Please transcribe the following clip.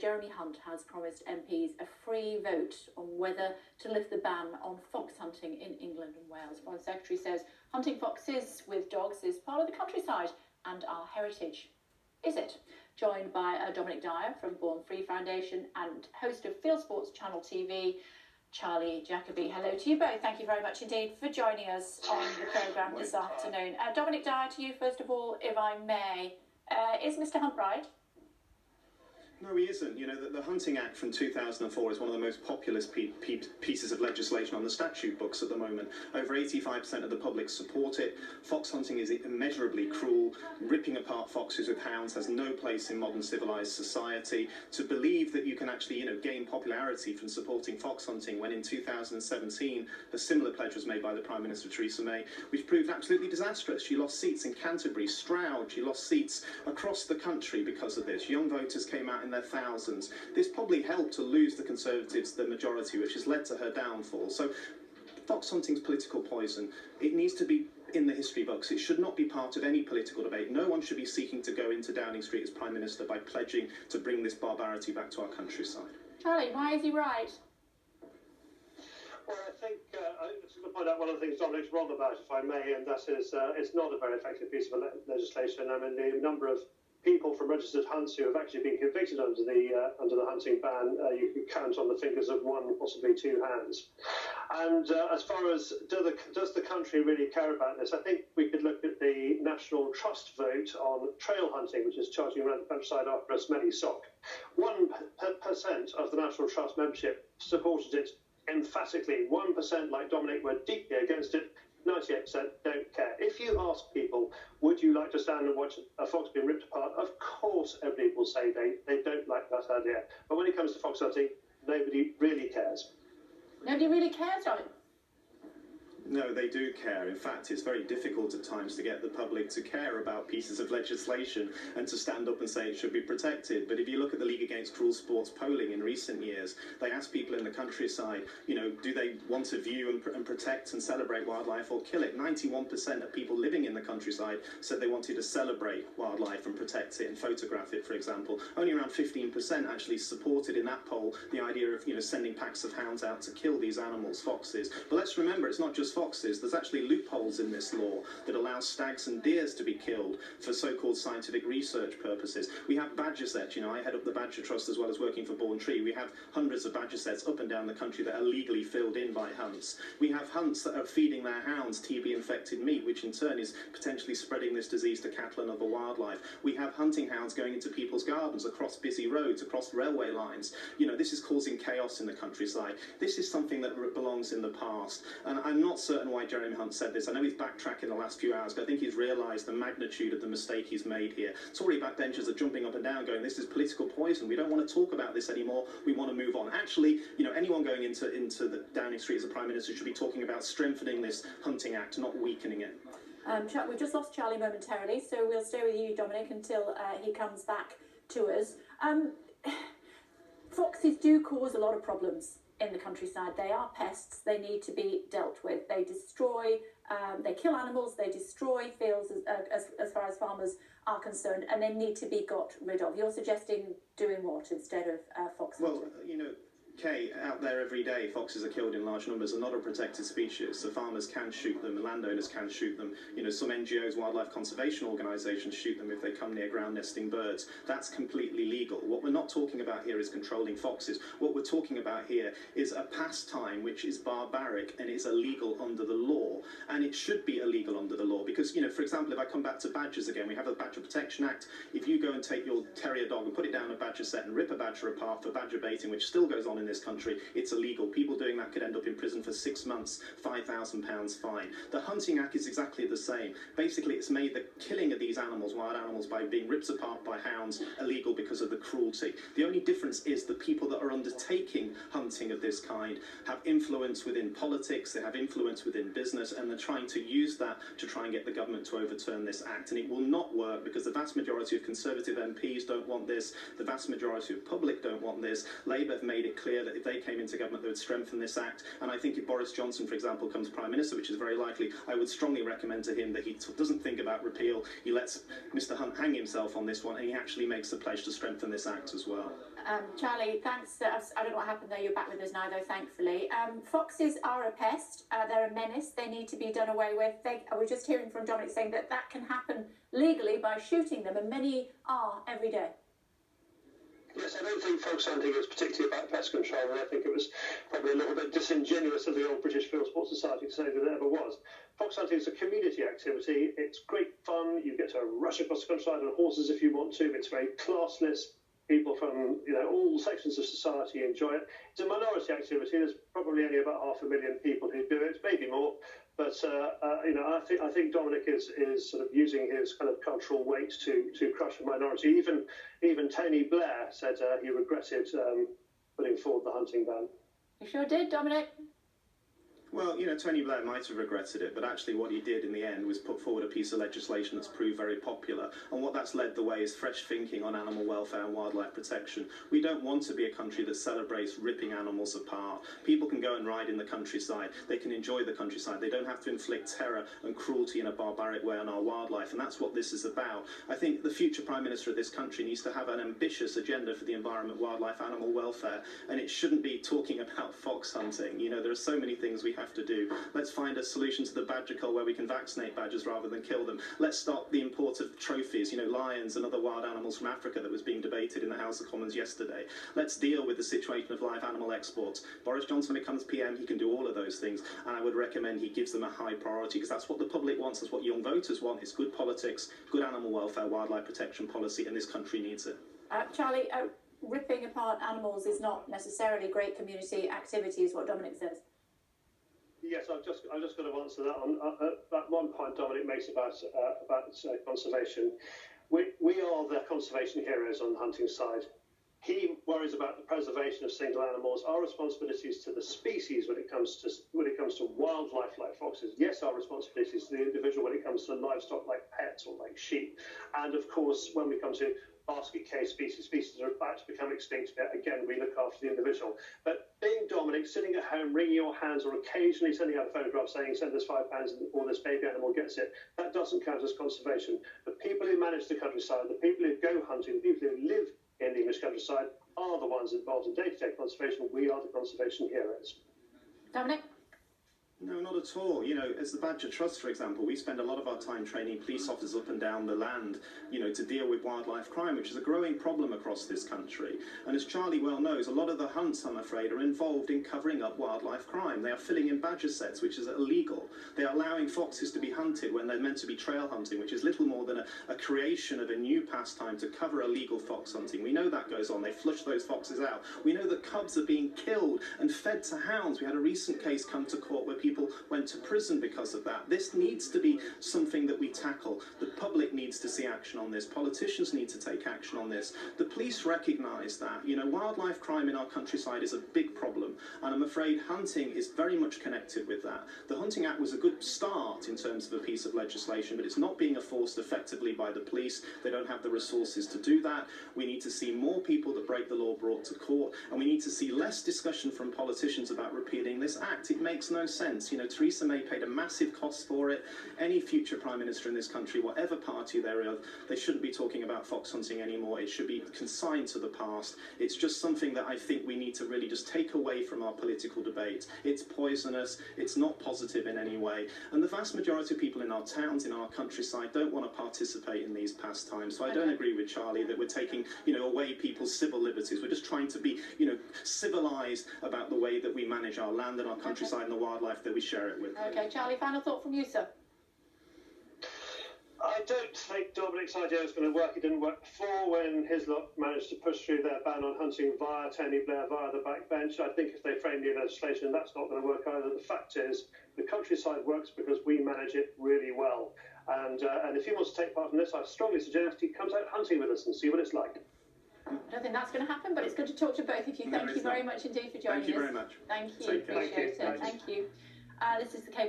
Jeremy Hunt has promised MPs a free vote on whether to lift the ban on fox hunting in England and Wales. Foreign Secretary says hunting foxes with dogs is part of the countryside and our heritage. Is it? Joined by Dominic Dyer from Born Free Foundation and host of Field Sports Channel TV, Charlie Jacoby. Hello to you both. Thank you very much indeed for joining us on the programme this afternoon. Dominic Dyer, to you first of all, if I may. Is Mr Hunt right? No, he isn't. You know, the Hunting Act from 2004 is one of the most populous pieces of legislation on the statute books at the moment. Over 85% of the public support it. Fox hunting is immeasurably cruel. Ripping apart foxes with hounds has no place in modern civilised society. To believe that you can actually, gain popularity from supporting fox hunting when in 2017 a similar pledge was made by the Prime Minister Theresa May, which proved absolutely disastrous. She lost seats in Canterbury, Stroud, she lost seats across the country because of this. Young voters came out in their thousands. This probably helped to lose the Conservatives the majority, which has led to her downfall. So fox hunting's political poison. It needs to be in the history books. It should not be part of any political debate. No one should be seeking to go into Downing Street as Prime Minister by pledging to bring this barbarity back to our countryside. Charlie, why is he right? Well, I think I'm going to point out one of the things Dominic's wrong about, if I may, and that is it's not a very effective piece of legislation. I mean, the number of people from registered hunts who have actually been convicted under the hunting ban, you can count on the fingers of one, possibly two hands. And as far as does the country really care about this, I think we could look at the National Trust vote on trail hunting, which is charging around the countryside after a smelly sock. 1% of the National Trust membership supported it emphatically. 1%, like Dominic, were deeply against it. 98% don't care. If you ask people, would you like to stand and watch a fox being ripped apart? Of course everybody will say they don't like that idea. But when it comes to fox hunting, nobody really cares. Nobody really cares, Dominic? No, they do care. In fact, it's very difficult at times to get the public to care about pieces of legislation and to stand up and say it should be protected. But if you look at the League Against Cruel Sports polling in recent years, they asked people in the countryside, do they want to view and protect and celebrate wildlife or kill it? 91% of people living in the countryside said they wanted to celebrate wildlife and protect it and photograph it, for example. Only around 15% actually supported in that poll the idea of, sending packs of hounds out to kill these animals, foxes. But let's remember, it's not just foxes. There's actually loopholes in this law that allow stags and deers to be killed for so-called scientific research purposes. We have badger sets. I head up the Badger Trust as well as working for Born Free. We have hundreds of badger sets up and down the country that are legally filled in by hunts. We have hunts that are feeding their hounds TB-infected meat, which in turn is potentially spreading this disease to cattle and other wildlife. We have hunting hounds going into people's gardens, across busy roads, across railway lines. This is causing chaos in the countryside. This is something that belongs in the past. And I'm not certain why Jeremy Hunt said this. I know he's backtracking the last few hours, but I think he's realised the magnitude of the mistake he's made here. Tory backbenchers are jumping up and down going, this is political poison. We don't want to talk about this anymore. We want to move on. Actually, anyone going into the Downing Street as a Prime Minister should be talking about strengthening this Hunting Act, not weakening it. We've just lost Charlie momentarily, so we'll stay with you, Dominic, until he comes back to us. Foxes do cause a lot of problems in the countryside. They are pests. They need to be dealt with. They destroy, they kill animals, they destroy fields as far as farmers are concerned, and they need to be got rid of. You're suggesting doing what instead of fox hunting? Well, Kay, out there every day, foxes are killed in large numbers. They're not a protected species, so farmers can shoot them, landowners can shoot them. Some NGOs, wildlife conservation organisations, shoot them if they come near ground nesting birds. That's completely legal. What we're not talking about here is controlling foxes. What we're talking about here is a pastime which is barbaric and is illegal under the law. And it should be illegal under the law because, for example, if I come back to badgers again, we have a Badger Protection Act. If you go and take your terrier dog and put it down a badger set and rip a badger apart for badger baiting, which still goes on in this country, it's illegal. People doing that could end up in prison for 6 months, £5,000 fine. The Hunting Act is exactly the same. Basically, it's made the killing of these animals, wild animals, by being ripped apart by hounds, illegal because of the cruelty. The only difference is the people that are undertaking hunting of this kind have influence within politics, they have influence within business, and they're trying to use that to try and get the government to overturn this act. And it will not work because the vast majority of Conservative MPs don't want this, the vast majority of public don't want this. Labour have made it clear that if they came into government, they would strengthen this act. And I think if Boris Johnson, for example, comes Prime Minister, which is very likely, I would strongly recommend to him that he doesn't think about repeal. He lets Mr Hunt hang himself on this one, and he actually makes the pledge to strengthen this act as well. Charlie, thanks. I don't know what happened there. You're back with us now, though, thankfully. Foxes are a pest. They're a menace. They need to be done away with. I was just hearing from Dominic saying that can happen legally by shooting them, and many are every day. Yes, I don't think fox hunting is particularly about pest control, and I think it was probably a little bit disingenuous of the old British Field Sports Society to say that it ever was. Fox hunting is a community activity. It's great fun. You get to rush across the countryside on horses if you want to. It's very classless. People from all sections of society enjoy it. It's a minority activity. There's probably only about 500,000 people who do it, maybe more. But I think Dominic is sort of using his kind of cultural weight to crush a minority. Even Tony Blair said he regretted putting forward the hunting ban. You sure did, Dominic. Well, Tony Blair might have regretted it, but actually what he did in the end was put forward a piece of legislation that's proved very popular. And what that's led the way is fresh thinking on animal welfare and wildlife protection. We don't want to be a country that celebrates ripping animals apart. People can go and ride in the countryside. They can enjoy the countryside. They don't have to inflict terror and cruelty in a barbaric way on our wildlife. And that's what this is about. I think the future Prime Minister of this country needs to have an ambitious agenda for the environment, wildlife, animal welfare. And it shouldn't be talking about fox hunting. There are so many things we have to do. Let's find a solution to the badger cull where we can vaccinate badgers rather than kill them. Let's stop the import of trophies, lions and other wild animals from Africa that was being debated in the House of Commons yesterday. Let's deal with the situation of live animal exports. Boris Johnson becomes PM, he can do all of those things, and I would recommend he gives them a high priority, because that's what the public wants, that's what young voters want. It's good politics, good animal welfare, wildlife protection policy, and this country needs it. Charlie, ripping apart animals is not necessarily great community activity, is what Dominic says. Yes, I've just got to answer that on that one point Dominic makes about conservation. We are the conservation heroes on the hunting side. He worries about the preservation of single animals. Our responsibilities to the species when it comes to wildlife like foxes. Yes, our responsibilities to the individual when it comes to livestock like pets or like sheep. And of course, when we come to basket case species that are about to become extinct, again, we look after the individual. But being Dominic, sitting at home, wringing your hands, or occasionally sending out a photograph saying, send us £5 or this baby animal gets it, that doesn't count as conservation. The people who manage the countryside, the people who go hunting, the people who live in the English countryside are the ones involved in day-to-day conservation. We are the conservation heroes. Dominic? No, not at all. As the Badger Trust, for example, we spend a lot of our time training police officers up and down the land, to deal with wildlife crime, which is a growing problem across this country. And as Charlie well knows, a lot of the hunts, I'm afraid, are involved in covering up wildlife crime. They are filling in badger sets, which is illegal. They are allowing foxes to be hunted when they're meant to be trail hunting, which is little more than a creation of a new pastime to cover illegal fox hunting. We know that goes on. They flush those foxes out. We know that cubs are being killed and fed to hounds. We had a recent case come to court where people went to prison because of that. This needs to be something that we tackle. The public needs to see action on this. Politicians need to take action on this. The police recognise that. Wildlife crime in our countryside is a big problem, and I'm afraid hunting is very much connected with that. The Hunting Act was a good start in terms of a piece of legislation, but it's not being enforced effectively by the police. They don't have the resources to do that. We need to see more people that break the law brought to court, and we need to see less discussion from politicians about repealing this act. It makes no sense. Theresa May paid a massive cost for it. Any future Prime Minister in this country, whatever party they're of, they shouldn't be talking about fox hunting anymore. It should be consigned to the past. It's just something that I think we need to really just take away from our political debate. It's poisonous. It's not positive in any way. And the vast majority of people in our towns, in our countryside, don't want to participate in these pastimes. So I don't agree with Charlie that we're taking, away people's civil liberties. We're just trying to be, civilised about the way that we manage our land and our countryside and the wildlife that we share it with. Okay, Charlie, final thought from you, sir. I don't think Dominic's idea is going to work. It didn't work before when his lot managed to push through their ban on hunting via Tony Blair, via the backbench. I think if they frame new legislation, that's not going to work either. The fact is, the countryside works because we manage it really well. And if he wants to take part in this, I strongly suggest he comes out hunting with us and see what it's like. I don't think that's going to happen, but it's good to talk to both of you. Thank you very much indeed for joining us. Thank you very much. Thank you. Appreciate it. Thank you. This is the K